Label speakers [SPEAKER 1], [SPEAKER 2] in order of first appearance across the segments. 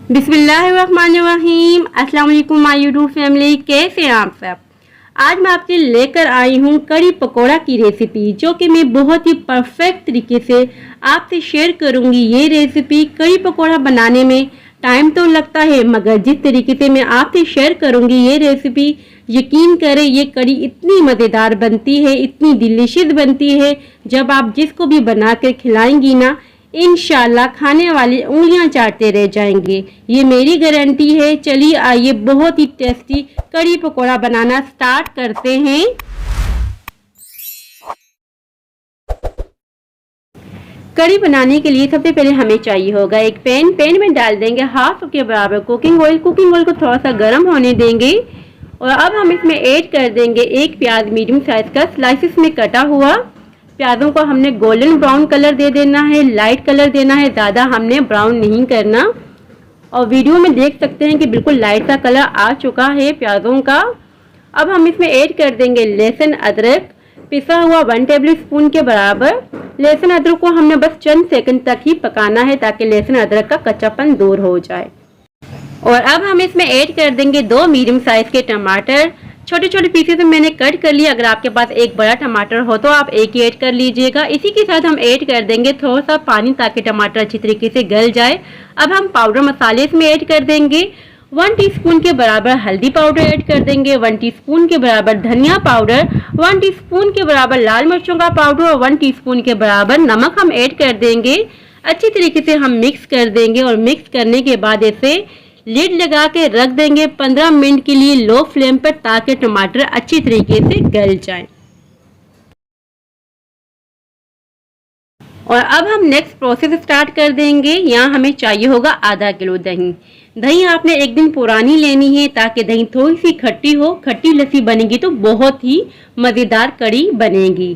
[SPEAKER 1] बिस्मिल्लाहिर्रहमानिर्रहीम। अस्सलाम वालेकुम माय यूट्यूब फैमिली, कैसे हैं आप सब। आज मैं आपके लेकर आई हूँ कड़ी पकोड़ा की रेसिपी, जो कि मैं बहुत ही परफेक्ट तरीके से आपसे शेयर करूँगी। ये रेसिपी कड़ी पकोड़ा बनाने में टाइम तो लगता है, मगर जिस तरीके से मैं आपसे शेयर करूँगी ये रेसिपी, यकीन करें ये कड़ी इतनी मज़ेदार बनती है, इतनी डिलीशियस बनती है। जब आप जिसको भी बना कर खिलाएंगी ना, इंशाल्लाह खाने वाली उंगलियां चाटते रह जाएंगे, ये मेरी गारंटी है। चलिए आइए बहुत ही टेस्टी कड़ी पकोड़ा बनाना स्टार्ट करते हैं। कड़ी बनाने के लिए सबसे पहले हमें चाहिए होगा एक पैन में डाल देंगे हाफ कप के बराबर कुकिंग ऑयल को थोड़ा सा गर्म होने देंगे। और अब हम इसमें ऐड कर देंगे एक प्याज मीडियम साइज का स्लाइसिस में कटा हुआ। प्याजों को हमने गोल्डन ब्राउन कलर दे देना है, लाइट कलर देना है, ज़्यादा हमने ब्राउन नहीं करना। और वीडियो में देख सकते हैं कि बिल्कुल लाइट सा कलर आ चुका है प्याजों का। अब हम इसमें ऐड कर देंगे लहसुन अदरक पिसा हुआ 1 टेबल स्पून के बराबर। लहसुन अदरक को हमने बस चंद सेकंड तक ही पकाना है, ताकि लहसुन अदरक का कच्चापन दूर हो जाए। और अब हम इसमें ऐड कर देंगे 2 मीडियम साइज के टमाटर, छोटे छोटे पीसेस में मैंने कट कर लिया। अगर आपके पास एक बड़ा टमाटर हो तो आप एक ही ऐड कर लीजिएगा। इसी के साथ हम ऐड कर देंगे थोड़ा सा पानी, ताकि टमाटर अच्छी तरीके से गल जाए। अब हम पाउडर मसाले इसमें ऐड कर देंगे। 1 टीस्पून के बराबर हल्दी पाउडर ऐड कर देंगे, 1 टीस्पून के बराबर धनिया पाउडर, 1 टीस्पून के बराबर लाल मिर्चों का पाउडर और 1 टीस्पून के बराबर नमक हम ऐड कर देंगे। अच्छी तरीके से हम मिक्स कर देंगे और मिक्स करने के बाद इसे लिड लगा के रख देंगे 15 मिनट के लिए लो फ्लेम पर, ताकि टमाटर अच्छी तरीके से गल जाएं। और अब हम नेक्स्ट प्रोसेस स्टार्ट कर देंगे। यहाँ हमें चाहिए होगा आधा किलो दही। दही आपने एक दिन पुरानी लेनी है, ताकि दही थोड़ी सी खट्टी हो। खट्टी लस्सी बनेगी तो बहुत ही मज़ेदार कड़ी बनेगी।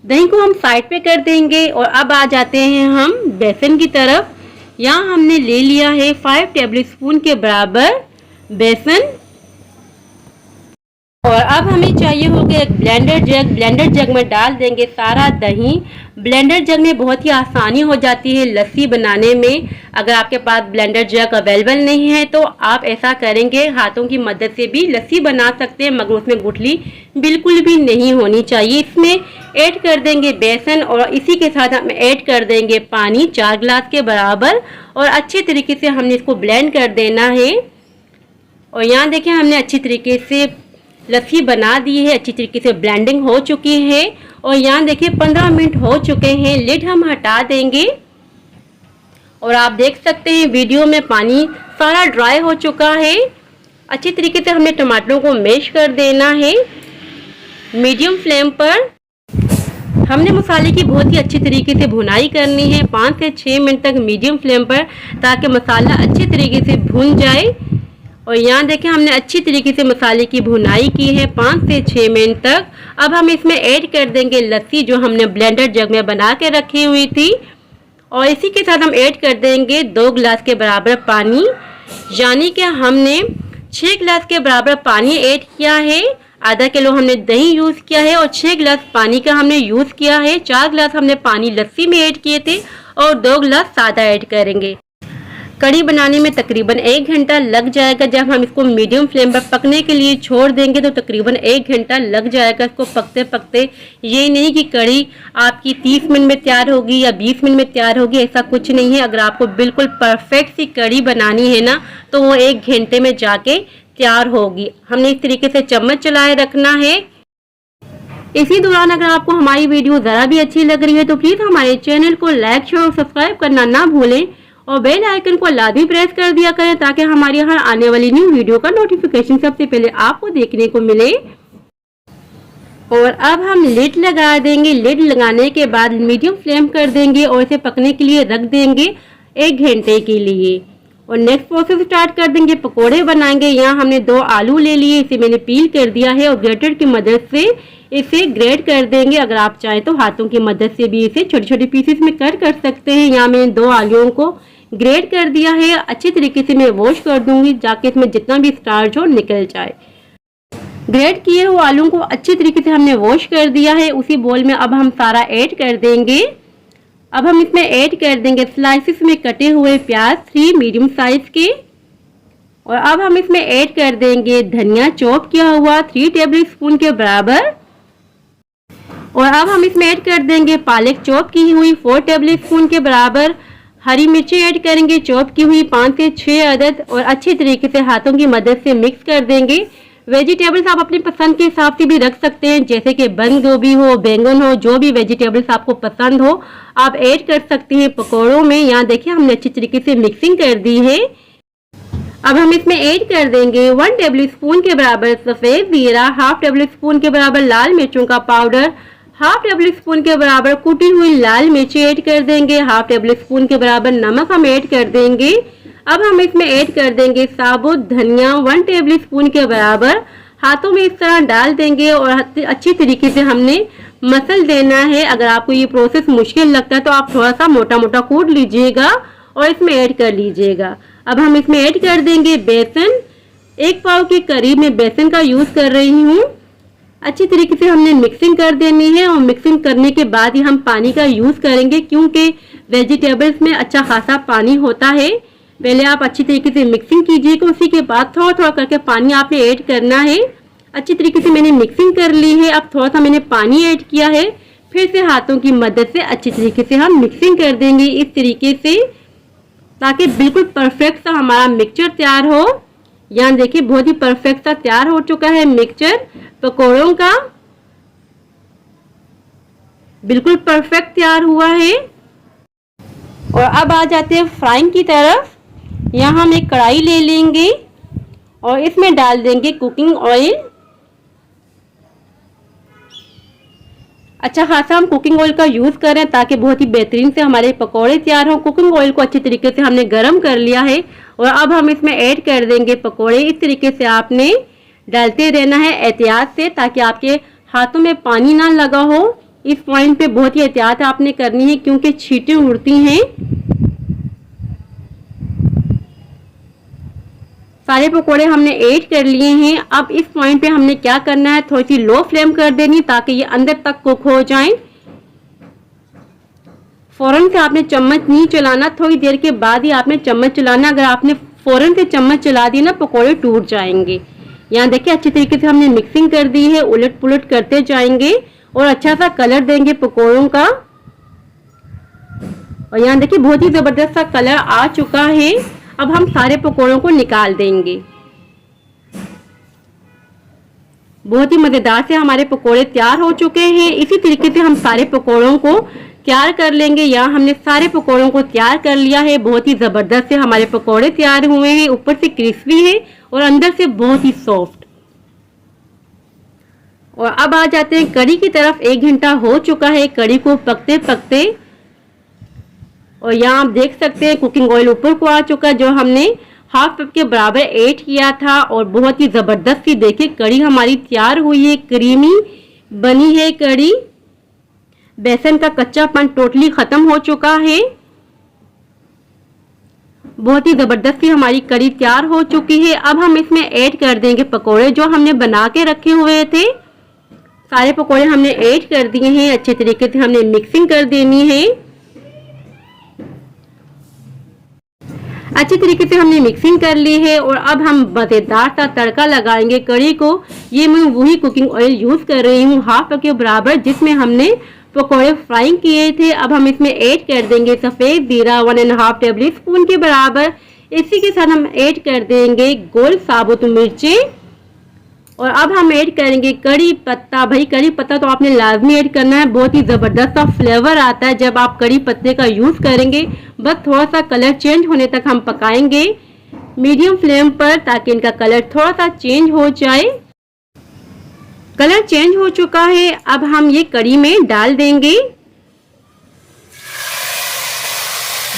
[SPEAKER 1] दही को हम साइड पे कर देंगे। और अब आ जाते हैं हम बेसन की तरफ। यहाँ हमने ले लिया है 5 टेबल स्पून के बराबर बेसन। और अब हमें चाहिए होगा एक ब्लेंडर जग में डाल देंगे सारा दही। ब्लेंडर जग में बहुत ही आसानी हो जाती है लस्सी बनाने में। अगर आपके पास ब्लेंडर जग अवेलेबल नहीं है तो आप ऐसा करेंगे, हाथों की मदद से भी लस्सी बना सकते हैं, मगर उसमें गुठली बिल्कुल भी नहीं होनी चाहिए। इसमें ऐड कर देंगे बेसन और इसी के साथ हम ऐड कर देंगे पानी 4 गिलास के बराबर। और अच्छे तरीके से हमने इसको ब्लेंड कर देना है। और यहाँ देखिए हमने अच्छी तरीके से लस्सी बना दी है, अच्छी तरीके से ब्लेंडिंग हो चुकी है। और यहाँ देखिए 15 मिनट हो चुके हैं। लिड हम हटा देंगे और आप देख सकते हैं वीडियो में पानी सारा ड्राई हो चुका है। अच्छी तरीके से हमें टमाटरों को मैश कर देना है मीडियम फ्लेम पर। हमने मसाले की बहुत ही अच्छी तरीके से भुनाई करनी है 5 से 6 मिनट तक मीडियम फ्लेम पर, ताकि मसाला अच्छी तरीके से भुन जाए। और यहाँ देखें हमने अच्छी तरीके से मसाले की भुनाई की है 5 से 6 मिनट तक। अब हम इसमें ऐड कर देंगे लस्सी, जो हमने ब्लेंडर जग में बना के रखी हुई थी। और इसी के साथ हम ऐड कर देंगे 2 गिलास के बराबर पानी, यानी कि हमने 6 गिलास के बराबर पानी ऐड किया है। आधा किलो हमने दही यूज़ किया है और 6 गिलास पानी का हमने यूज़ किया है। 4 गिलास हमने पानी लस्सी में ऐड किए थे और 2 गिलास सादा ऐड करेंगे। कड़ी बनाने में तकरीबन 1 घंटा लग जाएगा। जब हम इसको मीडियम फ्लेम पर पकने के लिए छोड़ देंगे तो तकरीबन 1 घंटा लग जाएगा इसको पकते पकते। ये नहीं कि कड़ी आपकी 30 मिनट में तैयार होगी या 20 मिनट में तैयार होगी, ऐसा कुछ नहीं है। अगर आपको बिल्कुल परफेक्ट सी कड़ी बनानी है ना, तो वो 1 घंटे में जाके तैयार होगी। हमने इस तरीके से चम्मच चलाए रखना है। इसी दौरान अगर आपको हमारी वीडियो ज़रा भी अच्छी लग रही है तो प्लीज़ हमारे चैनल को लाइक शेयर और सब्सक्राइब करना ना भूलें। और बेल आइकन को लाजमी प्रेस कर दिया करें, ताकि हमारी हर आने वाली न्यू वीडियो का नोटिफिकेशन सबसे पहले आपको देखने को मिले। और अब हम लिड लगा देंगे। लिड लगाने के बाद मीडियम फ्लेम कर देंगे और इसे पकने के लिए रख देंगे 1 घंटे के लिए। और नेक्स्ट प्रोसेस स्टार्ट कर देंगे, पकोड़े बनाएंगे। यहाँ हमने 2 आलू ले लिए, इसे मैंने पील कर दिया है और ग्रेटर की मदद से इसे ग्रेट कर देंगे। अगर आप चाहें तो हाथों की मदद से भी इसे छोटे छोटे पीसेस में कट कर सकते हैं। यहाँ मैंने 2 आलूओं को ग्रेट कर दिया है। अच्छी तरीके से मैं वॉश कर दूंगी, जाके इसमें जितना भी स्टार्च हो निकल जाए। ग्रेट किए हुए आलू को अच्छी तरीके से हमने वॉश कर दिया है। उसी बोल में अब हम सारा ऐड कर देंगे। अब हम इसमें ऐड कर देंगे स्लाइसिस में कटे हुए प्याज 3 मीडियम साइज के। और अब हम इसमें ऐड कर देंगे धनिया चॉप किया हुआ 3 टेबल स्पून के बराबर। और अब हम इसमें ऐड कर देंगे पालक चॉप की हुई 4 टेबल स्पून के बराबर। हरी मिर्ची ऐड करेंगे चॉप की हुई 5 से 6 अदद और अच्छे तरीके से हाथों की मदद से मिक्स कर देंगे। वेजिटेबल्स आप अपनी पसंद के हिसाब से भी रख सकते हैं, जैसे कि बंद गोभी हो, बैंगन हो, जो भी वेजिटेबल्स आपको पसंद हो आप ऐड कर सकते हैं पकौड़ों में। यहाँ देखिए हमने अच्छी तरीके से मिक्सिंग कर दी है। अब हम इसमें ऐड कर देंगे 1 टेबल स्पून के बराबर सफ़ेद जीरा, हाफ टेबल स्पून के बराबर लाल मिर्चों का पाउडर, हाफ टेबल स्पून के बराबर कुटी हुई लाल मिर्ची ऐड कर देंगे, हाफ टेबल स्पून के बराबर नमक हम ऐड कर देंगे। अब हम इसमें ऐड कर देंगे साबुत धनिया 1 टेबल स्पून के बराबर। हाथों में इस तरह डाल देंगे और अच्छी तरीके से हमने मसल देना है। अगर आपको ये प्रोसेस मुश्किल लगता है तो आप थोड़ा सा मोटा मोटा कूट लीजिएगा और इसमें ऐड कर लीजिएगा। अब हम इसमें ऐड कर देंगे बेसन। 1 पाव के करीब मैं बेसन का यूज़ कर रही हूँ। अच्छी तरीके से हमने मिक्सिंग कर देनी है और मिक्सिंग करने के बाद ही हम पानी का यूज़ करेंगे, क्योंकि वेजिटेबल्स में अच्छा खासा पानी होता है। पहले आप अच्छी तरीके से मिक्सिंग कीजिएगा, उसी के बाद थोड़ा थोड़ा करके पानी आपने ऐड करना है। अच्छी तरीके से मैंने मिक्सिंग कर ली है। अब थोड़ा सा मैंने पानी ऐड किया है, फिर से हाथों की मदद से अच्छी तरीके से हम मिक्सिंग कर देंगे इस तरीके से, ताकि बिल्कुल परफेक्ट सा हमारा मिक्सचर तैयार हो। यहाँ देखिए बहुत ही परफेक्ट सा तैयार हो चुका है मिक्सचर पकौड़ों का, बिल्कुल परफेक्ट तैयार हुआ है। और अब आ जाते हैं फ्राइंग की तरफ। यहाँ हम एक कढ़ाई ले लेंगे और इसमें डाल देंगे कुकिंग ऑयल। अच्छा खासा हम कुकिंग ऑयल का यूज़ करें ताकि बहुत ही बेहतरीन से हमारे पकौड़े तैयार हों। कुकिंग ऑयल को अच्छी तरीके से हमने गर्म कर लिया है और अब हम इसमें ऐड कर देंगे पकौड़े। इस तरीके से आपने डालते रहना है एहतियात से, ताकि आपके हाथों में पानी ना लगा हो। इस पॉइंट पे बहुत ही एहतियात आपने करनी है, क्योंकि छींटें उड़ती हैं। सारे पकोड़े हमने ऐड कर लिए हैं। अब इस पॉइंट पे हमने क्या करना है, थोड़ी सी लो फ्लेम कर देनी ताकि ये अंदर तक कुक हो जाएं। फौरन से आपने चम्मच नहीं चलाना, थोड़ी देर के बाद ही आपने चम्मच चलाना। अगर आपने फौरन से चम्मच चला दी ना, पकोड़े टूट जाएंगे। यहाँ देखिए अच्छी तरीके से हमने मिक्सिंग कर दी है, उलट पुलट करते जाएंगे और अच्छा सा कलर देंगे पकोड़ों का। और यहाँ देखिए बहुत ही जबरदस्त सा कलर आ चुका है। अब हम सारे पकोड़ों को निकाल देंगे। बहुत ही मजेदार से हमारे पकोड़े तैयार हो चुके हैं। इसी तरीके से हम सारे पकोड़ों को तैयार कर लेंगे। यहाँ हमने सारे पकोड़ों को तैयार कर लिया है। बहुत ही जबरदस्त से हमारे पकोड़े तैयार हुए हैं, ऊपर से क्रिस्पी है और अंदर से बहुत ही सॉफ्ट। और अब आ जाते हैं कढ़ी की तरफ। 1 घंटा हो चुका है कढ़ी को पकते पकते। और यहाँ आप देख सकते हैं कुकिंग ऑयल ऊपर को आ चुका है, जो हमने हाफ कप के बराबर ऐड किया था। और बहुत ही जबरदस्त सी देखिए कढ़ी हमारी तैयार हुई है, क्रीमी बनी है कढ़ी। बेसन का कच्चापन टोटली खत्म हो चुका है। बहुत ही जबरदस्त सी हमारी कढ़ी तैयार हो चुकी है। अब हम इसमें ऐड कर देंगे पकोड़े जो हमने बना के रखे हुए थे। सारे पकोड़े हमने ऐड कर दिए हैं। अच्छे तरीके से हमने मिक्सिंग कर देनी है। अच्छी तरीके से हमने मिक्सिंग कर ली है और अब हम मज़ेदार सा तड़का लगाएंगे कढ़ी को। ये मैं वही कुकिंग ऑयल यूज़ कर रही हूँ, हाफ कप के बराबर, जिसमें हमने पकोड़े फ्राइंग किए थे। अब हम इसमें ऐड कर देंगे सफ़ेद जीरा 1.5 टेबल स्पून के बराबर। इसी के साथ हम ऐड कर देंगे गोल साबुत मिर्चें। और अब हम ऐड करेंगे कड़ी पत्ता। भाई कड़ी पत्ता तो आपने लाजमी ऐड करना है, बहुत ही ज़बरदस्त सा फ्लेवर आता है जब आप कड़ी पत्ते का यूज़ करेंगे। बस थोड़ा सा कलर चेंज होने तक हम पकाएंगे मीडियम फ्लेम पर, ताकि इनका कलर थोड़ा सा चेंज हो जाए। कलर चेंज हो चुका है। अब हम ये कड़ी में डाल देंगे।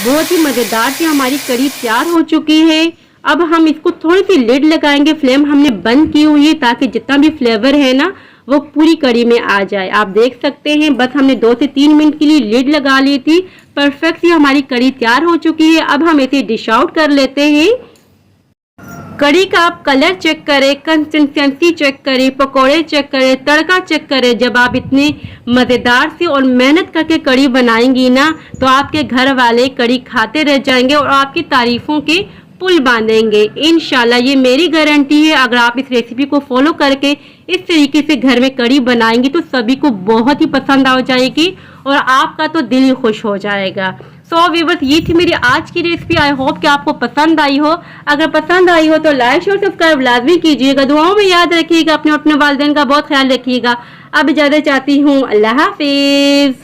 [SPEAKER 1] बहुत ही मज़ेदार सी हमारी कड़ी तैयार हो चुकी है। अब हम इसको थोड़ी सी लिड लगाएंगे। फ्लेम हमने बंद की हुई है ताकि जितना भी फ्लेवर है ना वो पूरी कड़ी में आ जाए। आप देख सकते हैं बस हमने 2 से 3 मिनट के लिए लिड लगा ली थी। परफेक्ट सी हमारी कड़ी तैयार हो चुकी है। अब हम इसे डिश आउट कर लेते हैं। कड़ी का आप कलर चेक करें, कंसिस्टेंसी चेक करें, पकोड़े चेक करें, तड़का चेक करें। जब आप इतने मज़ेदार से और मेहनत करके कड़ी बनाएंगी ना, तो आपके घर वाले कड़ी खाते रह जाएंगे और आपकी तारीफों के पुल बांधेंगे इंशाल्लाह। ये मेरी गारंटी है। अगर आप इस रेसिपी को फॉलो करके इस तरीके से घर में कड़ी बनाएंगी तो सभी को बहुत ही पसंद आ जाएगी और आपका तो दिल ही खुश हो जाएगा। सो व्यूअर्स, ये थी मेरी आज की रेसिपी। आई होप कि आपको पसंद आई हो। अगर पसंद आई हो तो लाइक और सब्सक्राइब लाजमी कीजिएगा। दुआओं में याद रखिएगा, अपने वालिदैन का बहुत ख्याल रखिएगा। अब इजाजत चाहती हूँ, अल्लाह हाफिज।